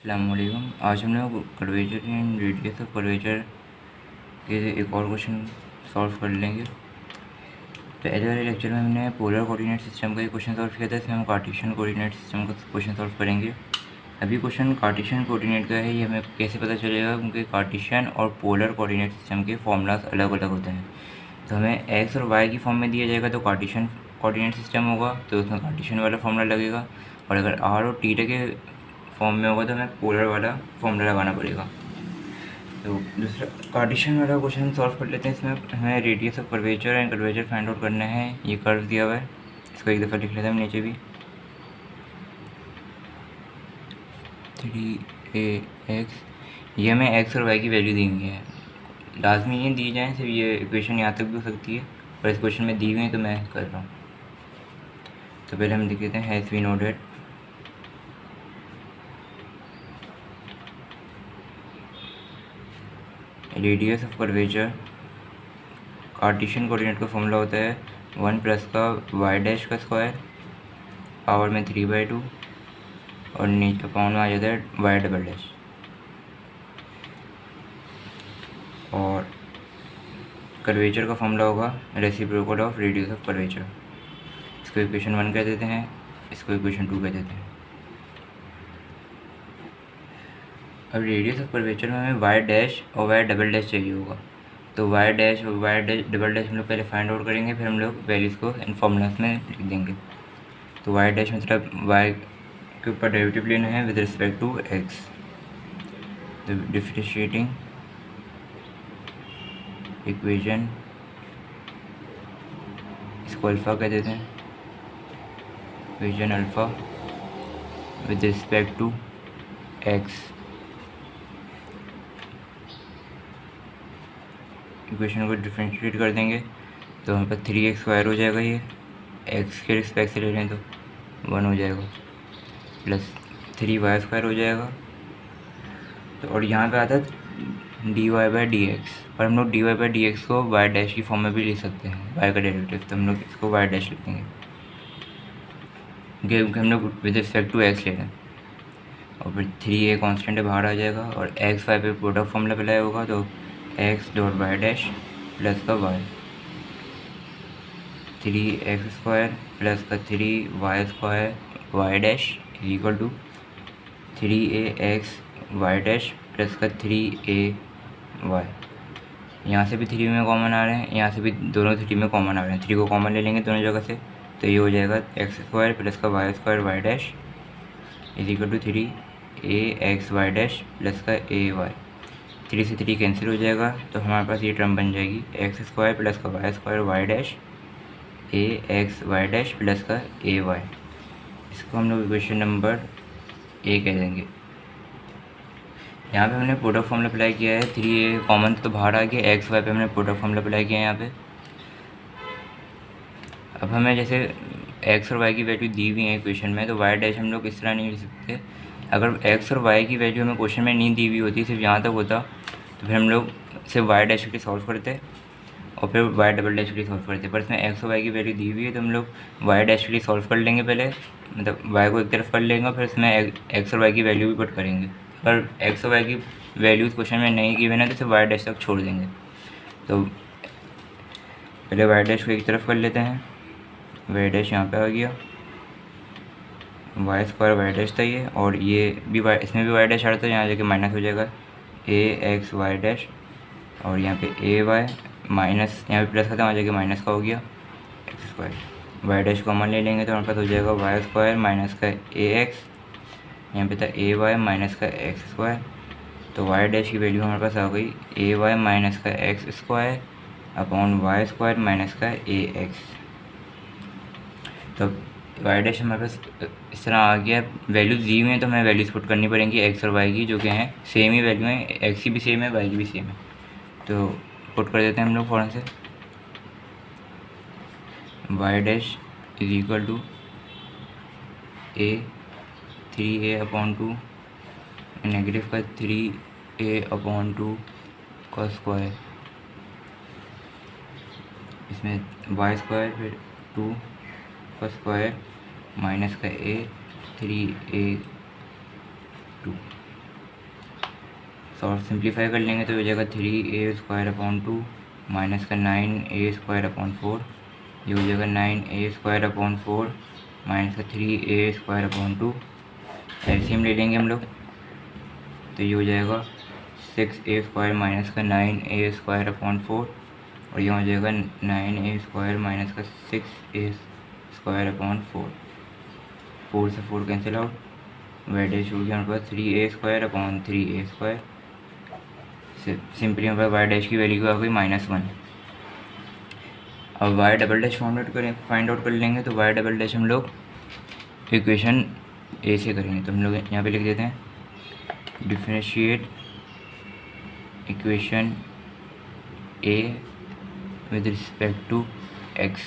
अस्सलामुअलैकुम। आज हम लोग curvature and radius of curvature के एक और क्वेश्चन सॉल्व कर लेंगे। पहले वाले लेक्चर में हमने पोलर कोऑर्डिनेट सिस्टम का एक क्वेश्चन सॉल्व किया था, इसमें हम कार्टेशियन कोऑर्डिनेट सिस्टम का क्वेश्चन सॉल्व करेंगे। अभी क्वेश्चन कार्टेशियन कोऑर्डिनेट का है, ये हमें कैसे पता चलेगा, क्योंकि कार्टेशियन और पोलर कोऑर्डिनेट सिस्टम के फॉर्मूलाज अलग अलग होते हैं। तो हमें एक्स और वाई की फॉर्म में दिया जाएगा तो कार्टेशियन कोऑर्डिनेट सिस्टम होगा, तो उसमें कार्टेशियन वाला फॉर्मूला लगेगा। और अगर आर और टीटा के फॉर्म में होगा तो हमें पोलर वाला फॉर्मूला लगाना पड़ेगा। तो दूसरा कार्टेशियन वाला क्वेश्चन हम सॉल्व कर लेते हैं। इसमें हमें radius of curvature and curvature find out करना है। ये कर्व दिया हुआ है, इसको एक दफ़ा लिख लेते हैं हम नीचे भी। 3ax, ये हमें एक्स और वाई की वैल्यू दी हुई है, लाजमी नहीं दी जाए, सिर्फ ये इक्वेशन यहाँ तक भी हो सकती है, पर इस क्वेश्चन में दी हुई है तो मैं कर रहा हूँ। तो पहले हम लिख देते हैं has been noted radius of curvature. Cartesian coordinate का फॉर्मूला होता है 1 प्लस का वाई डैश का स्क्वायर पावर में 3/2 और नीचे पावर में आ जाता है वाई डबल डैश। और कर्वेचर का फॉर्मूला होगा reciprocal of radius of curvature. इसको इक्वेशन 1 कह देते हैं, इसको इक्वेशन 2 कह देते हैं। अब रेडियस ऑफ कर्वेचर में हमें वाई डैश और वाई डबल डैश चाहिए होगा, तो वाई डैश और वाई डैश डबल डैश हम लोग पहले फाइंड आउट करेंगे, फिर हम लोग वैल्यूज़ को इन फॉर्मूलाज में लिख देंगे। तो वाई डैश मतलब वाई के ऊपर डेरिवेटिव लेना है विद रिस्पेक्ट टू एक्स, तो डिफरेंशिएटिंग इक्वेशन, इसको अल्फ़ा कह देते हैं, equation alpha with respect to x. Equation को डिफरेंशिएट कर देंगे तो हमारे पास 3x स्क्वायर हो जाएगा, ये x के रिस्पेक्ट से ले लें तो 1 हो जाएगा, प्लस 3y स्क्वायर हो जाएगा। तो और यहाँ पे आता है dy/dx, पर हम लोग dy/dx को y डैश की फॉर्म में भी लिख सकते हैं, y का डेरिवेटिव, तो हम लोग इसको y डैश लिख देंगे क्योंकि हम लोग विद रिस्पेक्ट टू x ले रहे हैं। और फिर 3a कॉन्स्टेंट है, बाहर आ जाएगा, और x y पे प्रोडक्ट फॉर्मूला अप्लाई होगा, तो x dot y dash plus का y, 3x स्क्वायर प्लस का 3y square y dash is equal to 3ax y dash plus का 3ay। यहाँ से भी 3 में कॉमन आ रहे हैं, यहाँ से भी दोनों 3 में कॉमन आ रहे हैं, 3 को कॉमन ले लेंगे दोनों जगह से, तो ये हो जाएगा x स्क्वायर प्लस का y square y dash is equal to 3ax y dash plus का ay। 3 से 3 कैंसिल हो जाएगा, तो हमारे पास ये टर्म बन जाएगी x स्क्वायर प्लस का y square y dash ax y dash plus का ay। इसको हम लोग इक्वेशन नंबर ए कह देंगे। यहाँ पे हमने प्रोडक्ट फॉर्मूला अप्लाई किया है, 3a कॉमन तो बाहर आ गया, x y पे हमने प्रोडक्ट फॉर्मूला अप्लाई किया है यहाँ पे। अब हमें जैसे x और y की वैल्यू दी हुई है इक्वेशन में, तो y डैश हम लोग इस तरह नहीं लिख सकते। अगर x और y की वैल्यू हमें क्वेश्चन में नहीं दी हुई होती, सिर्फ यहाँ तक होता, तो फिर हम लोग सिर्फ y डैश के लिए सॉल्व करते और फिर y डबल डैश के लिए सॉल्व करते। पर इसमें x और y की वैल्यू दी हुई है, तो हम लोग y डैश के लिए सॉल्व कर लेंगे पहले, मतलब y को एक तरफ कर लेंगे और फिर इसमें x और y की वैल्यू भी पुट करेंगे। अगर x और y की वैल्यूज़ क्वेश्चन में नहीं गिवन है तो सिर्फ y डैश तक छोड़ देंगे। तो पहले y डैश को एक तरफ कर लेते हैं, y डैश यहाँ पे आ गया, वाई स्क्वायर वाई डैश था ये, और ये भी y, इसमें भी वाई डैश आ रहा था, यहाँ जाके माइनस हो जाएगा ax वाई डैश, और यहाँ पे ay माइनस, यहाँ पे प्लस था वहाँ जाके माइनस का हो गया x square. Y dash common ले लेंगे तो हमारे पास हो जाएगा वाई स्क्वायर माइनस का ax, यहाँ पे था ay माइनस का एक्स स्क्वायर, तो वाई डैश की वैल्यू हमारे पास आ गई ay माइनस का x square upon y square minus का ax। तो वाई डैश हमारे पास इस तरह आ गया। वैल्यूज़ दी हुई हैं तो हमें वैल्यूज़ पुट करनी पड़ेंगी एक्स और वाई की, जो कि हैं सेम ही वैल्यू हैं, एक्स की भी सेम है वाई की भी सेम है, तो पुट कर देते हैं हम लोग फ़ौरन से। Y dash is equal to a 3a upon 2 negative का 3a अपॉन 2 का स्क्वायर, इसमें वाई स्क्वायर फिर 2 का स्क्वायर माइनस का a 3a 2। तो और सिंप्लीफाई कर लेंगे तो हो जाएगा 3a² / 2 माइनस का 9a² / 4, ये हो जाएगा 9a² / 4 माइनस का 3a² / 2। एलसीएम ले लेंगे हम लोग तो ये हो जाएगा 6a² माइनस का 9a² / 4 और ये हो जाएगा 9a² माइनस का 6a² / 4। 4 से 4 कैंसिल आउट, वाई डैश हो गया हमारे पास 3a² / 3a²। सिंपली हमारे पास वाई डैश की वैल्यू आ गई -1। अब y double dash find out कर लेंगे तो वाई डबल डैश हम लोग इक्वेशन ए से करेंगे। तो हम लोग यहाँ पे लिख देते हैं differentiate equation A with respect to x.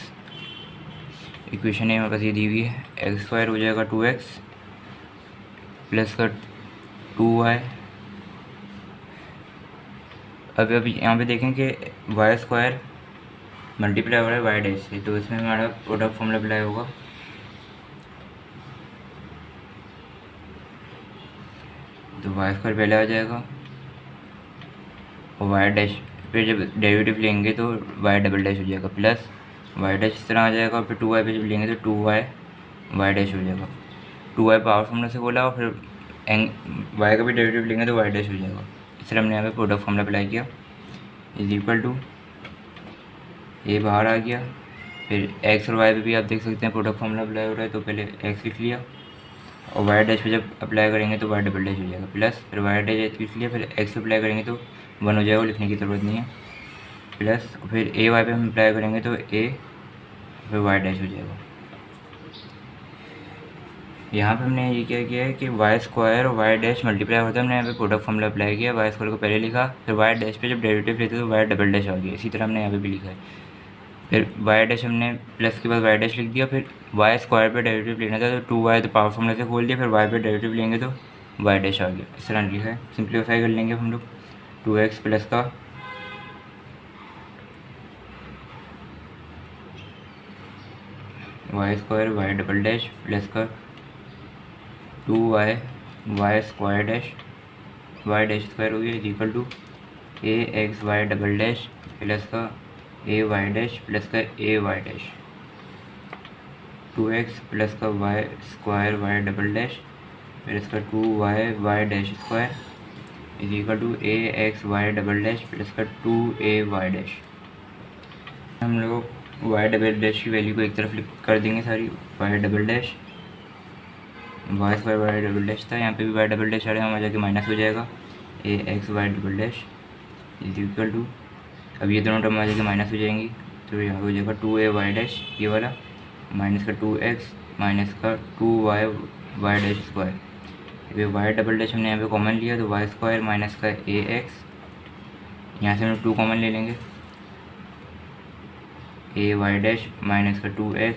Equation A हमारे पास ये दी हुई है, x² हो जाएगा 2x प्लस का 2y। अभी यहाँ पे देखें कि y² मल्टीप्लाई हो रहा है वाई डैश से, तो इसमें हमारा प्रोडक्ट फॉर्मूला अप्लाई होगा। तो y² पहले आ जाएगा और वाई डैश फिर जब डेरिवेटिव लेंगे तो वाई डबल डैश हो जाएगा प्लस वाई डैश इस तरह आ जाएगा और फिर 2y पे जब लेंगे तो 2y वाई डैश हो जाएगा। 2y पावर फॉर्मूला से बोला और फिर y का भी डेरिवेटिव लेंगे तो वाई डैश हो जाएगा। इस तरह हमने यहाँ पे प्रोडक्ट फॉर्मूला अप्लाई किया इज इक्वल टू ये बाहर आ गया। फिर x और y पे भी आप देख सकते हैं प्रोडक्ट फॉर्मूला अप्लाई हो रहा है, तो पहले x लिख लिया और वाई डैश पे जब अप्लाई करेंगे तो वाई डबल डैश हो जाएगा प्लस फिर वाई डैश लिख लिया, फिर x पे अप्लाई करेंगे तो 1 हो जाएगा, लिखने की ज़रूरत नहीं है। प्लस फिर ए वाई पे हम अप्लाई करेंगे तो a फिर वाई डैश हो जाएगा। यहाँ पे हमने ये क्या किया है कि y² और वाई डैश मल्टीप्लाई होता है, हमने यहाँ पे प्रोडक्ट फॉर्मूला अप्लाई किया। y² को पहले लिखा, फिर वाई डैश पे जब डेरिवेटिव लेते तो वाई डबल डैश आ गया। इसी तरह हमने यहाँ पे भी लिखा है। फिर वाई डैश हमने प्लस के बाद वाई डैश लिख दिया, फिर y² पे डेरिवेटिव लेना था तो 2y तो पावर फॉर्मूला से खोल दिया, फिर y पे डेरिवेटिव लेंगे तो वाई डैश आ गया। इस तरह लिखा है। सिंप्लीफाई कर लेंगे हम लोग 2x प्लस का y² y double dash plus का 2y y² dash Y dash square हो गया equal to ax y double dash plus का a वाई डैश प्लस का a y dash 2x plus का y² y double dash plus का 2y y dash square is equal to ax y double dash plus का 2a y dash. हम लोग y double dash की value को एक तरफ कर देंगे सारी। Y double dash y² y double dash था, यहाँ पे भी वाई डबल डैश आ रहा है, वहाँ जाके माइनस हो जाएगा ax y double dash is equal to, अब ये दोनों टर्म आ जाके माइनस हो जाएंगी तो यहाँ हो जाएगा 2a वाई डैश ये वाला माइनस का 2x माइनस का 2y वाई डैश स्क्वायर। ये वाई डबल डैश हमने यहाँ पे कॉमन लिया तो y² माइनस का ax, यहाँ से हम 2 कॉमन ले लेंगे a वाई डैश माइनस का 2x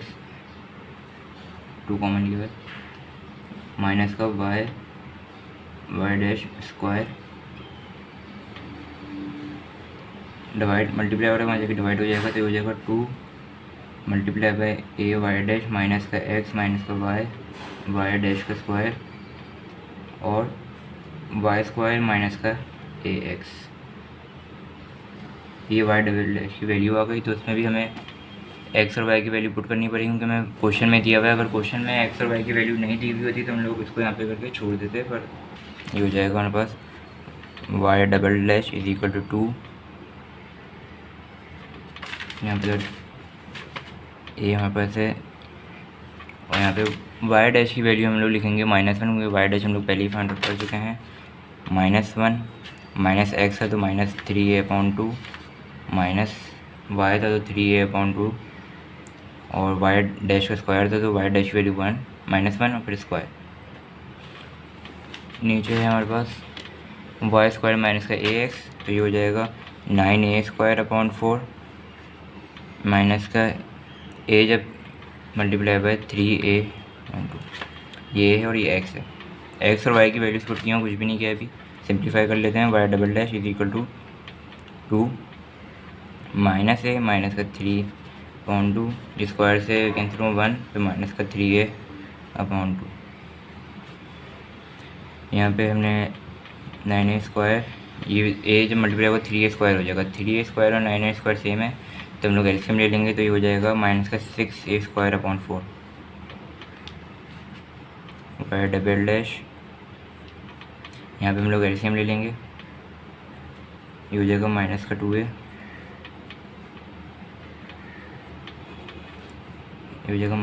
2 कॉमन लिया माइनस का y y dash square divide multiply हो रहा है, वहाँ जाके डिवाइड हो जाएगा तो हो जाएगा 2 multiply by a y dash minus का x माइनस का y वाई डैश का स्क्वायर और y² माइनस का ax। ये वाई डबल डैश की वैल्यू आ गई। तो उसमें भी हमें x और y की वैल्यू पुट करनी पड़ेगी क्योंकि मैं क्वेश्चन में दिया हुआ है। अगर क्वेश्चन में x और y की वैल्यू नहीं दी हुई होती तो हम लोग इसको यहाँ पे करके छोड़ देते, पर ये हो जाएगा हमारे पास Y double dash is equal to 2, यहाँ पे ए हमारे पास है और यहाँ पे वाई डैश की वैल्यू हम लोग लिखेंगे -1 क्योंकि वाई डैश हम लोग पहले ही फाइंड आउट कर चुके हैं। -1 माइनस x है तो -3a/2 माइनस y था तो 3a/2 और वाई डैश का स्क्वायर था तो वाई डैश वैल्यू 1 -1 और फिर स्क्वायर। नीचे है हमारे पास y² माइनस का ax तो ये हो जाएगा 9a² / 4 माइनस का a जब मल्टीप्लाई बाय 3a/2, ये है और ये x है। x और y की वैल्यूज पुट किया, कुछ भी नहीं किया अभी। सिंप्लीफाई कर लेते हैं। Y double dash is equal to 2 minus a minus का 3/2 स्क्वायर से कैंसिल हो 1 फिर माइनस का 3a/2। यहाँ पे हमने 9a² ये ए जब मल्टीप्लाई होगा 3a² हो जाएगा। 3a² और 9a² सेम है, तो हम लोग एलसीएम ले लेंगे, तो ये हो जाएगा -6a² y डबल डैश, यहाँ पे हम लोग एलसीएम ले लेंगे, ये हो जाएगा -2a, ये हो जाएगा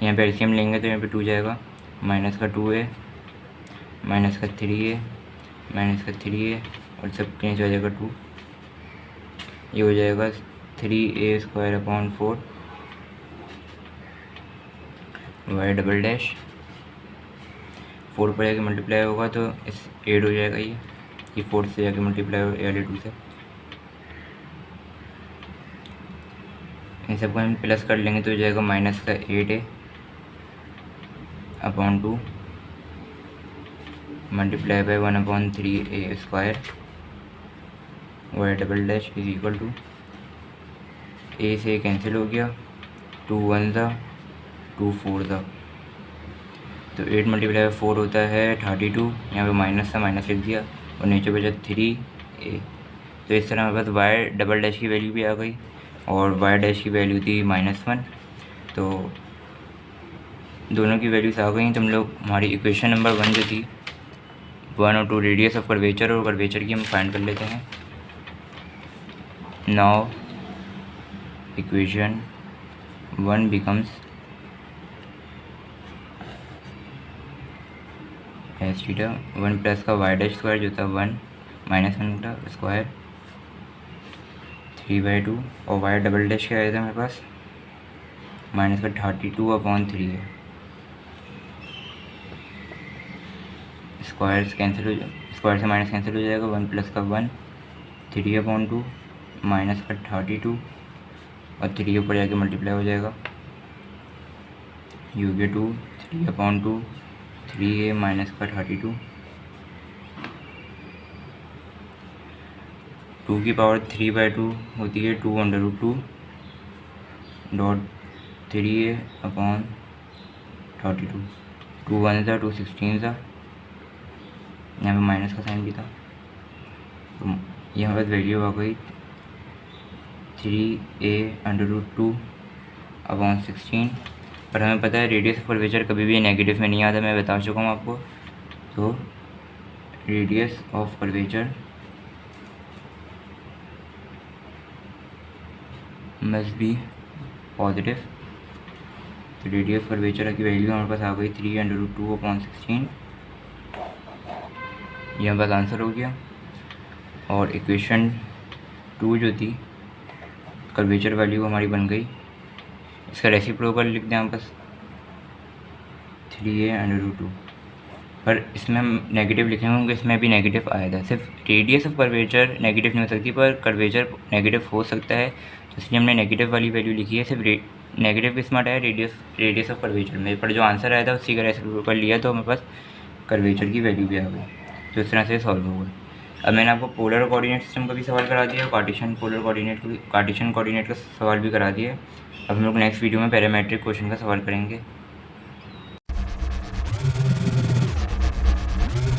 यहाँ पे एलसीएम लेंगे तो यहाँ पे 2 जाएगा, -2a, -3a, -3a और सब कैंसिल हो जाएगा 2, ये हो जाएगा 3a² y डबल डैश, 4 पर जाके मल्टीप्लाई होगा तो इस 8 हो जाएगा, ये 4 से जाके मल्टीप्लाई हो या 2 से, इन सबको हम प्लस कर लेंगे तो हो जाएगा -8a/2 multiply by 1/3a² y double dash is equal to, A से कैंसिल हो गया, 2 1 था, 2 4 था, तो 8 मल्टीप्लाई बाय 4 होता है 32, यहाँ पे माइनस था, माइनस लिख दिया और नीचे बचा 3a। तो इस तरह हमारे पास y डबल डैश की वैल्यू भी आ गई और y डैश की वैल्यू थी -1, तो दोनों की वैल्यूज आ गई। तो हम लोग हमारी इक्वेशन नंबर 1 जो थी 1 और 2 रेडियस ऑफ कर्वेचर और कर्वेचर की हम फाइंड कर लेते हैं। Now equation 1 becomes S theta 1 plus का y डैश स्क्वायर जो था 1 -1 का स्क्वायर 3/2 और y डबल डैश क्या आया था मेरे पास -32/3 है, स्क्वायर कैंसिल हो जाए, स्क्वायर से माइनस कैंसिल हो जाएगा, 1 प्लस का 1 3/2 माइनस का 32 और 3 ऊपर जाके मल्टीप्लाई हो जाएगा, यू के 2 3/2 3a माइनस का 32 2 की पावर 3/2 होती है 2√2 डॉट 3a/32, 2 1 था, 2 16 था, यहाँ पे माइनस का साइन भी था, तो ये हमारे पास वैल्यू आ गई 3a√2/16। पर हमें पता है रेडियस ऑफ कर्वेचर कभी भी नेगेटिव में नहीं आता, मैं बता चुका हूँ आपको। तो radius of curvature must be positive, तो रेडियस कर्वेचर की वैल्यू हमारे पास आ गई 3√2/16, ये हमारे पास आंसर हो गया। और इक्वेशन 2 जो थी कर्वेचर वैल्यू हमारी बन गई, इसका रेसिप्रोकल लिख दें आप बस 3a√2, पर इसमें हम नेगेटिव लिखेंगे क्योंकि इसमें भी नेगेटिव आया था। सिर्फ रेडियस ऑफ कर्वेचर नेगेटिव नहीं हो सकती पर कर्वेचर नेगेटिव हो सकता है, तो इसलिए हमने नेगेटिव वाली वैल्यू लिखी है। सिर्फ नेगेटिव किस में आया रेडियस ऑफ कर्वेचर में, पर जो आंसर आया था उसी का रेसिप्रोकल लिया तो हमारे पास कर्वेचर की वैल्यू भी आ गई, तो इस तरह से सॉल्व हो गया। अब मैंने आपको पोलर कोऑर्डिनेट सिस्टम का भी सवाल करा दिया और कार्टेशियन कोऑर्डिनेट का सवाल भी करा दिया। अब हम लोग नेक्स्ट वीडियो में पैरामेट्रिक क्वेश्चन का सवाल करेंगे।